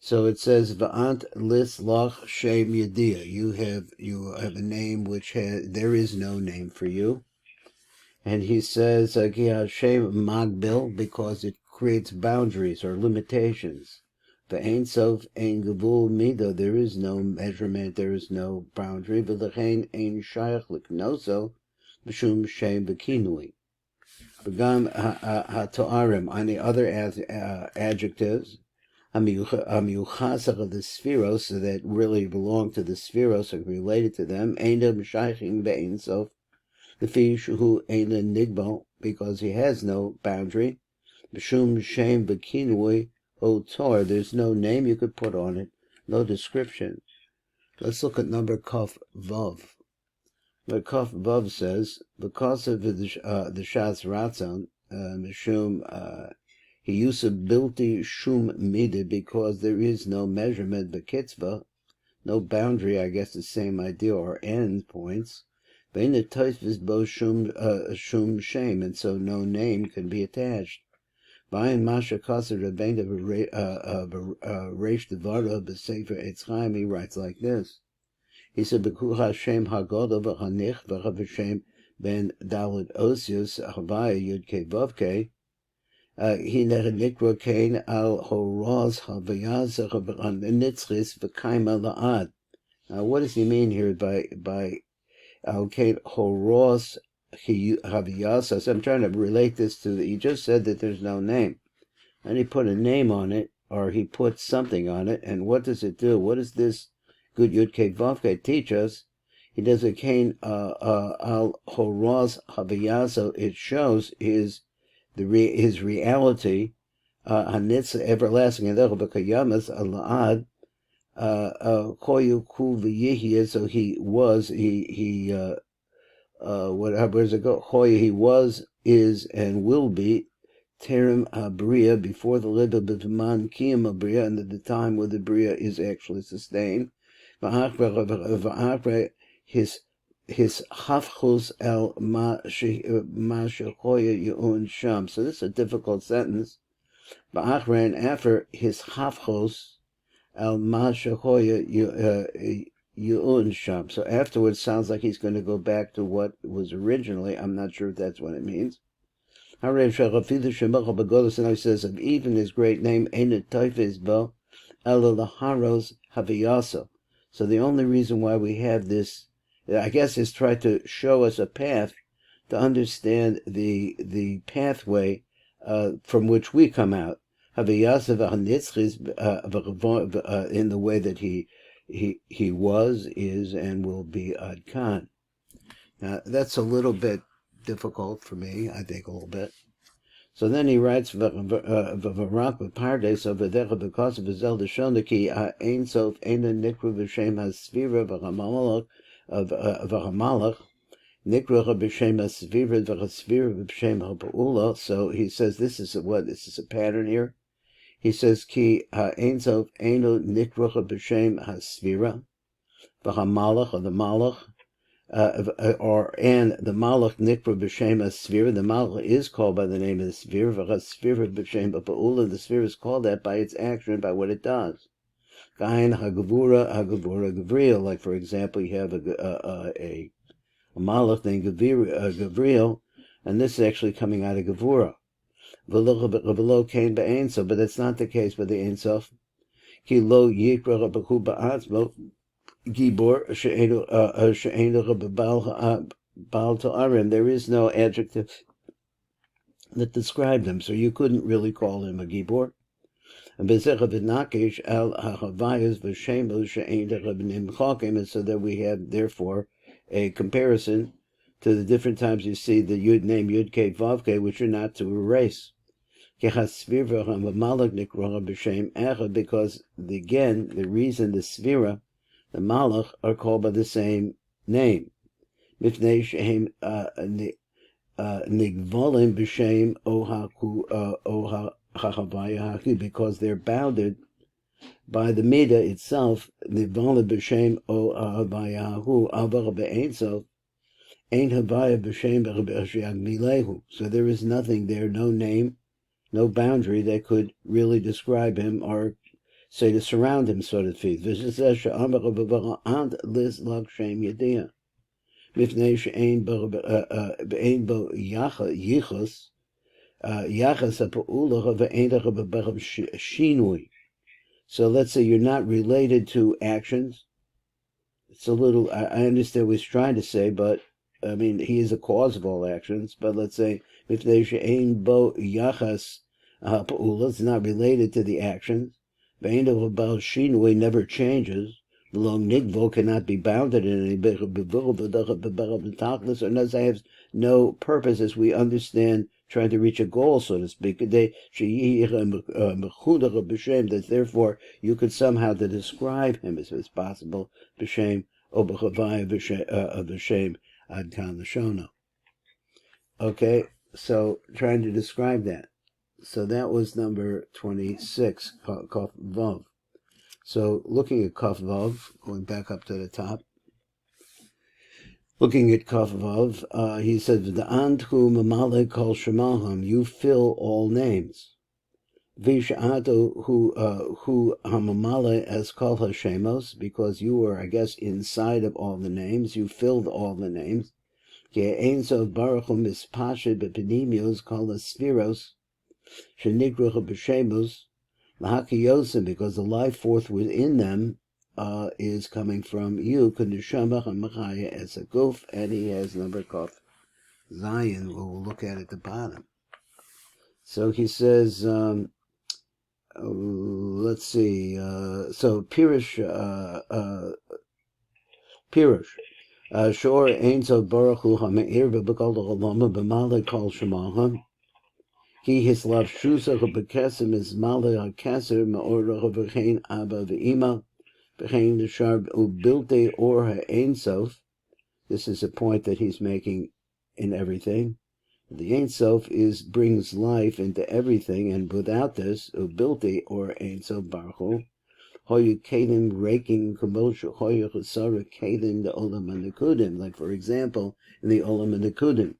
So it says, "Va'ant lis lach shem yediyah." You have a name which there is no name for you. And he says, "Ki Hashem magbil," because it creates boundaries or limitations. Ve'ein sof ein gevul midah. There is no measurement. There is no boundary. V'lechein ein shayach liknoso b'shum shem v'kinui. V'gam ha'to'arim, on the other adjectives, amiyuchasach of the spheros, so that really belong to the spheros or related to them, einam shaychim be'ein sof, the fish who ain't a nigbal, because he has no boundary. B'shum shem v'kinui o tor, there's no name you could put on it, no description. Let's look at number Kaf Vav. The Kaf Vav says, because of the Shas Ratzon, Mishum, he used bilti shum mida, because there is no measurement, b'kitzvah, no boundary, I guess the same idea, or end points. Vein the toifis bo shum shem, and so no name can be attached. Vayin masha kaser rebein reish devara b'sefer Eitz Chaim, he writes like this. He said, "B'ku Hashem hagodol v'hanich v'Hashem ben Dalet Osius Havaya Yud Kei Vav Kei." He nikra kain al horaz havayaz nitzchis v'kaima la'ad. Now, what does he mean here by al kain horaz havayaz? So I'm trying to relate this to he just said that there's no name, and he put a name on it, or he put something on it, and what does it do? What does this good Yud Kei Vav Kei teach us? He does a kain al horaz havayaz, so it shows his reality, hanitz everlasting, and b'kayamas alad koyu ku v'yihya. So he was, where does it go? Koyu, he was, is, and will be terem bria, before the libel b'man kiyam bria, and at the time where the bria is actually sustained. His hafchus el ma shechoya yu'un sham. So this is a difficult sentence. Ba'achran, after his hafchus el ma shechoya yu'un sham. So afterwards sounds like he's going to go back to what was originally. I'm not sure if that's what it means. And now he says, of even his great name, Ein Toifes Bo Ela Laharos Haviyasa. So the only reason why we have this, I guess, is try to show us a path to understand the pathway from which we come out. In the way that he was, is, and will be Ad Khan. Now that's a little bit difficult for me, I think, a little bit. So then he writes, "V'varak b'pardes over there because of his elder shonaki ein sof eina nikru v'shem hasvira v'hamalach v'hamalach nikru b'shem hasvira v'hasvira b'shem ha'pa'ula." So he says this is a pattern here. He says ki ein sof eino nikru b'shem hasvira v'hamalach, or the malach. And the Malach Nikra B'Shem Sphere, the Malach is called by the name of the sphere. Sphere B'Shem Ba'ula, the sphere is called that by its action, by what it does. Gain Hagavura Gavriel, like for example, you have a Malach named Gavriel, and this is actually coming out of Gavura. V'lo Kain Ba'Ein Sof, but that's not the case with the Ein Sof. Ki lo Yikra B'Hu Ba'atzmo Gibor Baal Ta'arim. There is no adjective that described him, so you couldn't really call him a Gibor. And so that we have, therefore, a comparison to the different times you see the Yud name Yud Kei Vav Kei, which are not to erase. Because, again, the reason the Svira, the Malach, are called by the same name. Nigvolim b'shem ohachachavayahaku, because they're bounded by the Midah itself. Nigvolim b'shem ohachavayahaku avar be'ein sof ein havaya b'shem b'yagmilehu. So there is nothing there, no name, no boundary that could really describe him or say to surround him, so to speak. And lis lag shem yediyah. Mifnei she'ein bo yichus. Yachas ha'pa'ula ve'ein lecha shinui. So let's say you're not related to actions. It's a little, I understand what he's trying to say, but I mean, he is a cause of all actions. But let's say, if there's ein bo yachas ha'pa'ula, it's not related to the actions. Ve'ein lecha shinui never changes. Long nigvo cannot be bounded in any or unless I have no purpose, as we understand, trying to reach a goal, so to speak. That therefore you could somehow to describe him as it's possible, b'shem or b'shem ad kan l'shono. Okay, so trying to describe that. So that was number 26, Kaf Vav. So looking at Kaf Vav, going back up to the top, looking at Kaf Vav, he says, "V'da'ant hu mamale kol shemaham," you fill all names. V'sha'atu hu hamamale as kol hashemos, because you are, I guess, inside of all the names. You filled all the names. Ke'ein so baruch hu mispashet b'pnimios kol haspiros shenikruch b'shemos. Lahakiyosim, because the life force within them is coming from you. K'neshama ha'machaya as a guf, and he has number Kaf Zion. We'll look at the bottom. So he says, let's see. So Pirush, Shor Ein Zod Baruch Hu Ha'Me'ir B'Bekol L'Olama B'Malei Kol Shemaham. He his love shusa bekesim is male hakeser me'orach v'chein abba v'ima v'chein l'shar ubilte or ha'ein sof. This is a point that he's making in everything. The Ein Sof brings life into everything, and without this ubilte or Ein Sof baruch hu hoyu kelim raking kamoshu hoyu chesara kelim the olam hanekudim. Like for example, in the olam hanekudim.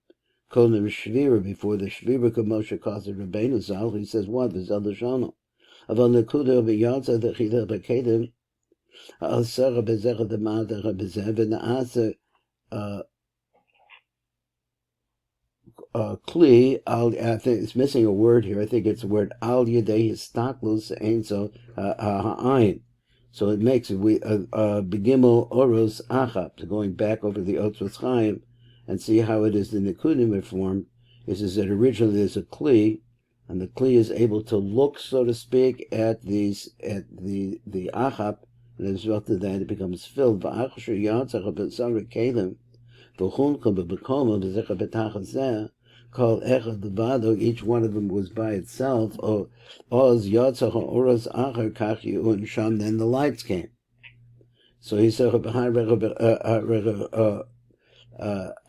Kodim Shvira, before the Shvira Kamosha Kasser Rabbeinu Zal, he says, what? There's other Shana. Aval Nekuda B'Yatza Dechida B'Kedim, Ha'asara B'Zecha D'Mata B'Zev, and Na'asa Kli, I think it's missing a word here. I think it's the word Al Yedei Histaklus Ein So Ha'ayin. So it makes it, Begimel Oros Achap, going back over the Otzvot Chaim, and see how it is in the Nekudim form, is that originally there's a Kli, and the Kli is able to look, so to speak, at the Achap, and as a result of that it becomes filled. Each one of them was by itself. Then the lights came. So he said,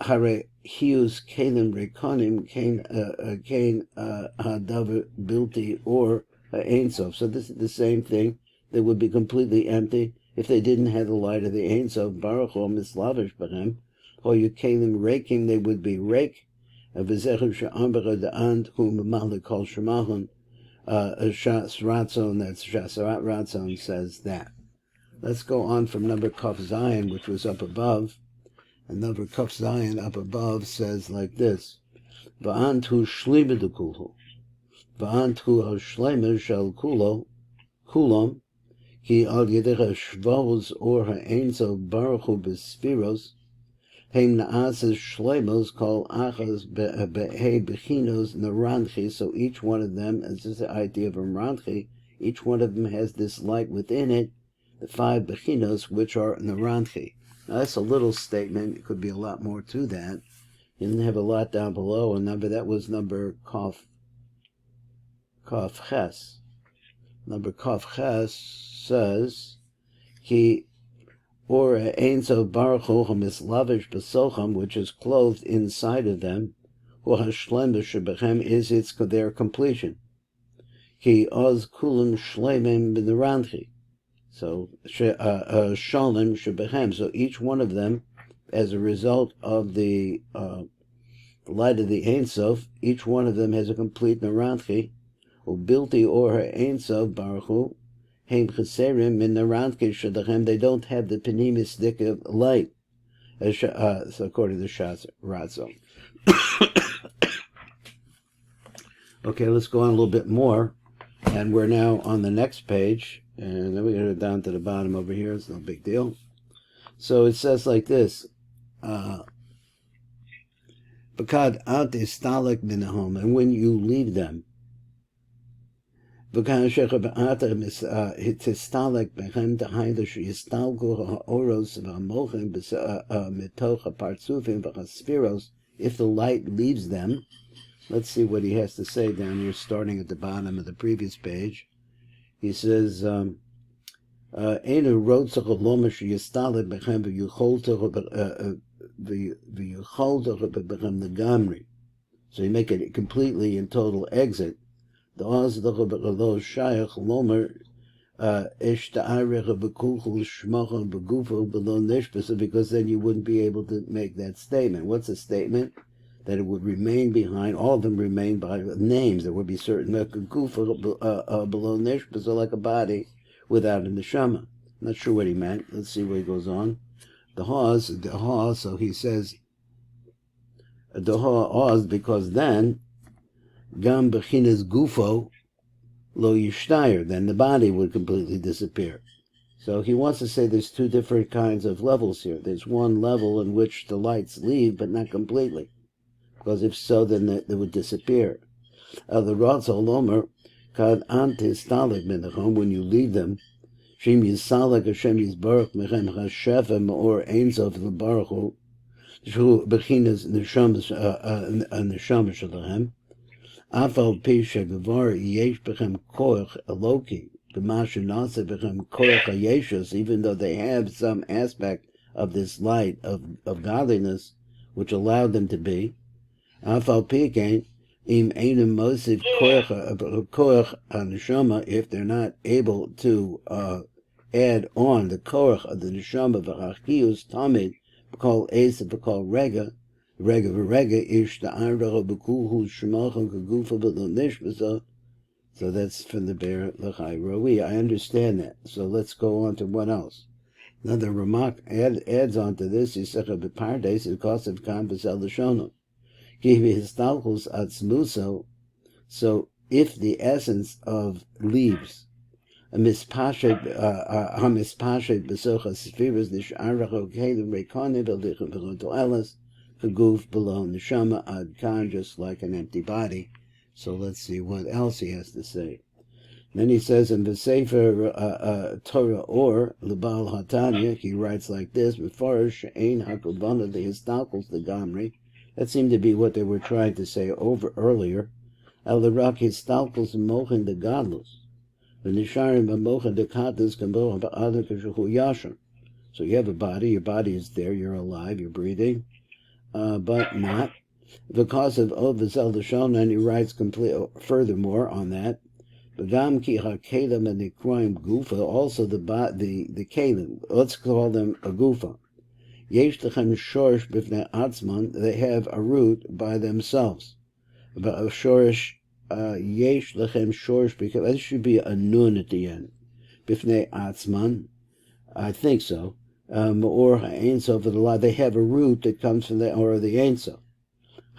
Hare Hius Kalim Rekonim Kain Hadavar Bilti or Ein Sof. So this is the same thing. They would be completely empty if they didn't have the light of the Ein Sof. Baruch Hu Mislavish B'Hem. Or you Kalim Raking, they would be rake. V'Zecher She'ambara Da'and Hu Mamale Kol Shemahun. Shas Ratzon, that's Shas Ratzon says that. Let's go on from number Kaf Zion, which was up above. And number Kaf Zion up above says like this: Va'antu shlima de kulhu, va'antu ha'shlema shel kulom, ki al yedecha shvavos or ha'ein so baruch hu b'spiros, heim na'asas shlemos kol achas be'hei bechinos naranchi. So each one of them, this is the idea of a naranchi, each one of them has this light within it, the 5 bechinos, which are naranchi. Now that's a little statement. It could be a lot more to that. You didn't have a lot down below. That was number Kaf Ches. Number Kaf Ches says, Ki or Ein Sof Baruch Hu Hamislavish B'Socham, which is clothed inside of them, Hu Hashlem B'Shebechem is their completion. Ki Oz Kulim Shlemim B'Neranchi. So, Shalom Shebechem. So each one of them, as a result of the light of the Ein Sof, each one of them has a complete Naranchi. Ubilti or Ein Sof Baruch Hu, Heim cheserim min narantke shadachem. They don't have the penimistic of light. So according to Shas Ratzon. Okay, let's go on a little bit more. And we're now on the next page. And then we go down to the bottom over here. It's no big deal. So it says like this. Bakad ante stalik minahom. And when you leave them, Bakad shekha ba'ata tistalek bechem tahayda sheyistalgu ha'oros v'hamochem mitoch ha'partzufim v'chasfiros. If the light leaves them, let's see what he has to say down here, starting at the bottom of the previous page. He says, Einu rotzach ha'loma sheyistalek bechem v'yucholtach bechem legamri. So you make it a completely and total exit. The Oz the Shayach Lomer Ishta'arech Bekuchul Shmachon Begufo below Nishpasa, because then you wouldn't be able to make that statement. What's the statement? That it would remain behind, all of them remain by names. There would be certain Begufo below Nishpasa, like a body without a neshama. Not sure what he meant. Let's see where he goes on. The Oz, so he says the Oz, because then Gam bechinas gufo lo yishtayer, then the body would completely disappear. So he wants to say there's two different kinds of levels here. There's one level in which the lights leave, but not completely, because if so, then they would disappear. The Ratzal Lomer kad antis talik minachom, when you leave them, shim yisalak Hashem yisbarach mechem hashefem or einsof lebaruchu shu bechinas neshamas shalahem. Afal pisha gavar yesh bechem koach eloki, b'masha nasa bechem koach hayeshus, even though they have some aspect of this light of godliness, which allowed them to be. Afal pikein im einem mosif koach neshama, if they're not able to add on the koach of the neshama v'chachius tamid b'kol esa b'kol rega. Ish the Ardaho Bekuhu Shemachon Kagufa Nishbasa. So that's from the Bear Lachai Roi. I understand that. So let's go on to what else. Another remark adds on to this. Yisecha Bepardes, the cost of Kambasel Lashono. Kivi Histalchus Atzmuso. So if the essence of leaves, a mispashet besocha spheres, the Sharacho Kalim Rekone Belichem Beloto Ellis. Goof below neshama ad kan, just like an empty body. So let's see what else he has to say. Then he says in the Sefer Torah or Lebal Hatanya, he writes like this: Mefarish ein hakubana the histalkos the gamri. That seemed to be what they were trying to say over earlier. El rak histalkos mochin the godless. The nisharim mochin the katas kambo ba'adar kashuhu yashar. So you have a body. Your body is there. You're alive. You're breathing. But not because of Ovazel Lashon, and he writes furthermore on that. Begam ki hakelim and the crime gufa, also the kalim. Let's call them a gufa. Yesh lechem shorish b'fnei atzman, they have a root by themselves. But a shorish yesh lechem shorish, because that should be a nun at the end. B'fnei atzman, I think so. Or Ainsof of the law, they have a root that comes from the or the Ainsof.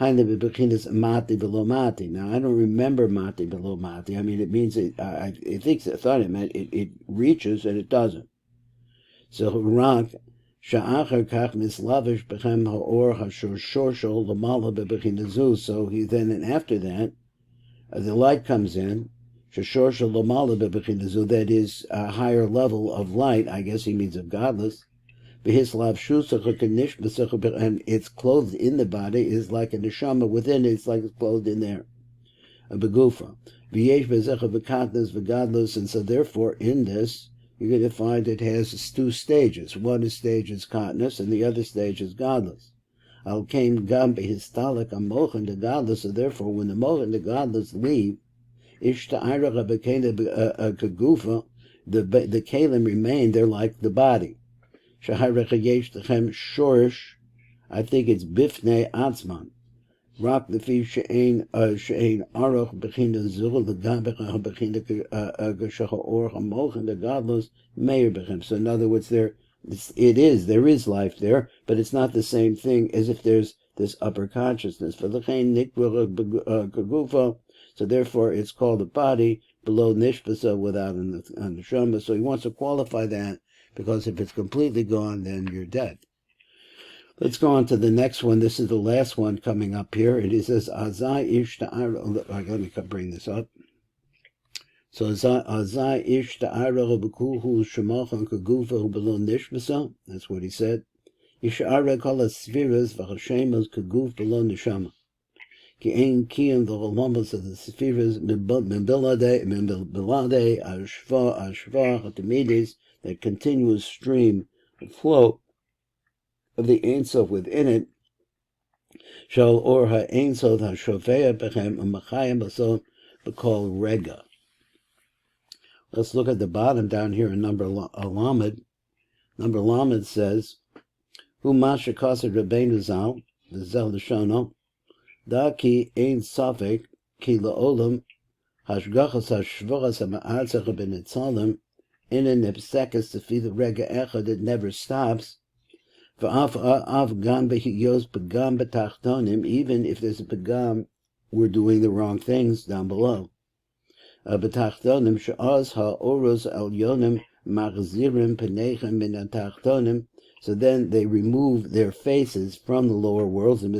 Mati below Mati. Now I don't remember Mati below Mati. I mean, it means I thought it meant it reaches and it doesn't. So Rak Sha'achar Kach Mislavish Bechem Ha'or Hashor Shorshol Lamala Bebechinazu. So he then and after that, the light comes in. Shorshol Lamala Bebechinazu. That is a higher level of light. I guess he means of godless. And it's clothed in the body is like a neshama within it. It's like it's clothed in there. A begufa. And so therefore in this you're going to find it has two stages. One stage is godness and the other stage is godless. Al came gam behistalik a mochin the godless. So therefore when the mochin the godless leave, ishta'ira kagufa, the kalim remain, they're like the body. I think it's bifnei atzman. Rak lefi she'ein aruch b'china zul l'gabech b'china g'shach or hamochin the godlos meir b'chem. So in other words, there is life there, but it's not the same thing as if there's this upper consciousness. So therefore, it's called a body below nishbasa without an neshama. So he wants to qualify that, because if it's completely gone, then you're dead. Let's go on to the next one. This is the last one coming up here. It says, Azai ish ta'ara. Let me bring this up. So, Azai ish ta'ara b'kuhu shemachan kagufa below nishbasa. That's what he said. Yishara kol ha-sfiras v'chashemos kaguf below neshama. Ki ein kiyam v'cholamas of the sfiras mibilade ashva hatamidis, that continuous stream of flow of the Ein Sof within it, shall or ha-Ein Sof ha-shofea bechem u'machayim b'sof b'kol rega. Let's look at the bottom down here in number Lamed. Number Lamed says, Hu masha kased Rabbeinu Zal, the Zel Lashono, da ki ein safek ki la'olam hashgachas hashvoras ha'ma'atzach b'nitzalim in a nipsekes to feed the rega echad, it never stops. Even if there's a pagam, we're doing the wrong things down below. So then they remove their faces from the lower worlds, and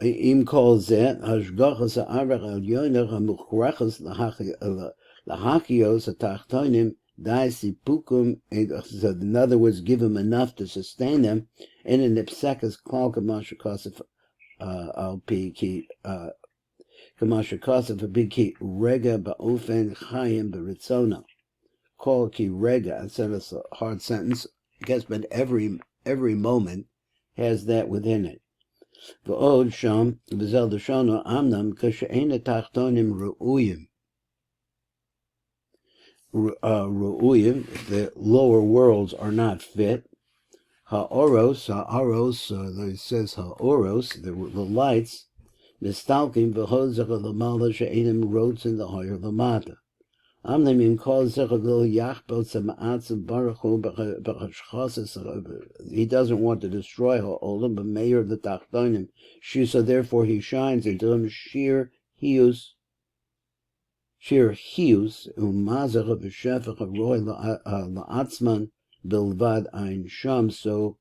im kol zeh hashgachas ha'arach elyoner hamuchrachas lahakios hatachtonim dai sipukum. So in other words, give them enough to sustain them. And in ipsekas klal kamashakasif al pi ki kamashakasif big ki rega ba'ofen chayim b'ritzona. Call ki rega. I said it's a hard sentence, I guess, but every moment has that within it. V'od sham v'zel d'shono amnam kashe'ena tachtonim ru'uyim. Ru'uyim, the lower worlds are not fit. Ha'oros, it says ha'oros, the lights, mistalkim v'hozach l'mala she'enim rots in the higher lamata. Amnam im kol zechah lo yachbot sama'atzim baruchu b'chashchasas. He doesn't want to destroy ha'olam, but mayor of the tachtonim. So therefore he shines into them sheer hius, umazach v'shefach roy la'atzman bilvad ein sham. So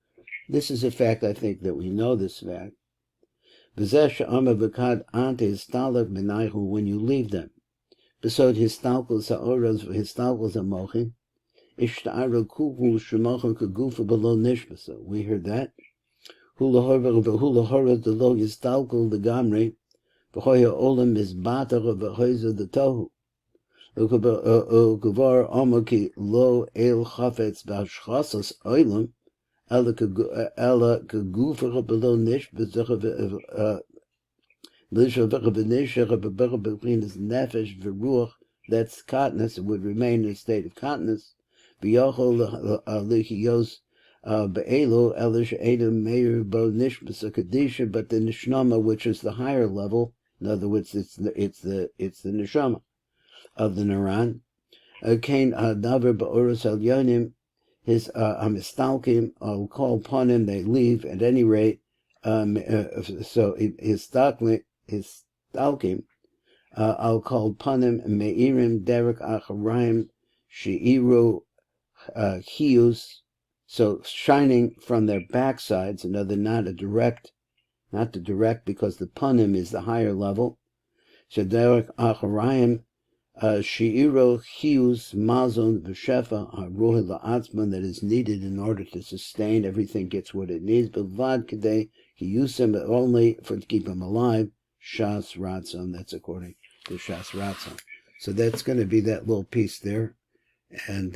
this is a fact, I think, that we know this fact. V'zeh she'amar v'kad ante histalak b'naychu, when you leave them. Besod histalkos ha'oros v'histalkos ha'mochin, ishta'aru kuhu shemochin kagufa below nishbasa. We heard that. Hulahorah d'lo yistalkol l'gamri, v'hoya olam mizbatach v'hoyza d'tohu. U'kuvar omoki lo el chafetz v'ashchasas oilam, ela kagufa below nishbasa that's continence. It would remain in a state of continence. But the nishnama, which is the higher level, in other words, it's the neshama of the Naran. His amistalkim, I'll call upon him, they leave at any rate. So his stalkim, I'll call panim meirim derek acharayim sheiru hius. So shining from their backsides, another not the direct, because the panim is the higher level. So derek acharayim sheiru hius mazon v'shefa haruhi la'atzman, that is needed in order to sustain everything, gets what it needs. But vad kadei he used them only to keep him alive. Shas Ratzon, that's according to Shas Ratzon. So that's going to be that little piece there. And